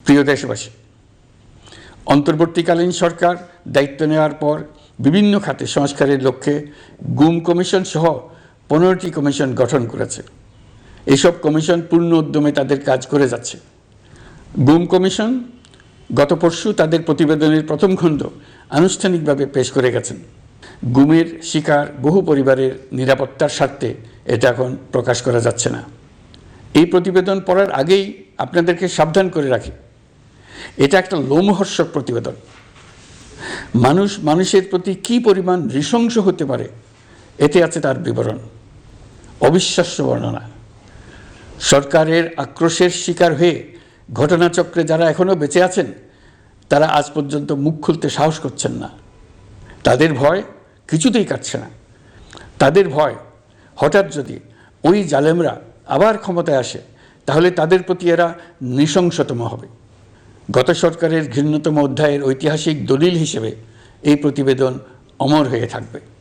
প্রিয় দেশবাসী, অন্তর্বর্তীকালীন সরকার দায়িত্ব নেওয়ার পর বিভিন্ন খাতে সংস্কারের লক্ষ্যে গুম কমিশন সহ 15টি কমিশন গঠন করেছে। এসব কমিশন পূর্ণ উদ্যমে তাদের কাজ করে যাচ্ছে। গুম কমিশন গত পরশু তাদের প্রতিবেদনের প্রথম খণ্ড আনুষ্ঠানিকভাবে পেশ করে গেছেন। গুমের শিকার বহু পরিবারের নিরাপত্তার স্বার্থে এটা এখন প্রকাশ করা যাচ্ছে না। এই প্রতিবেদন পড়ার আগেই আপনাদেরকে সাবধান করে রাখি, এটা একটা লোমহর্ষক প্রতিবেদন। মানুষের প্রতি কী পরিমাণ নৃশংস হতে পারে এতে আছে তার বিবরণ। অবিশ্বাস্য বর্ণনা। সরকারের আক্রোশের শিকার হয়ে ঘটনাচক্রে যারা এখনও বেঁচে আছেন তারা আজ পর্যন্ত মুখ খুলতে সাহস করছেন না। তাদের ভয় কিছুতেই কাটছে না। তাদের ভয় হঠাৎ যদি ওই জালেমরা আবার ক্ষমতায় আসে তাহলে তাদের প্রতি এরা নৃশংসতম হবে। গত সরকারের ঘৃণ্যতম অধ্যায়ের ঐতিহাসিক দলিল হিসেবে এই প্রতিবেদন অমর হয়ে থাকবে।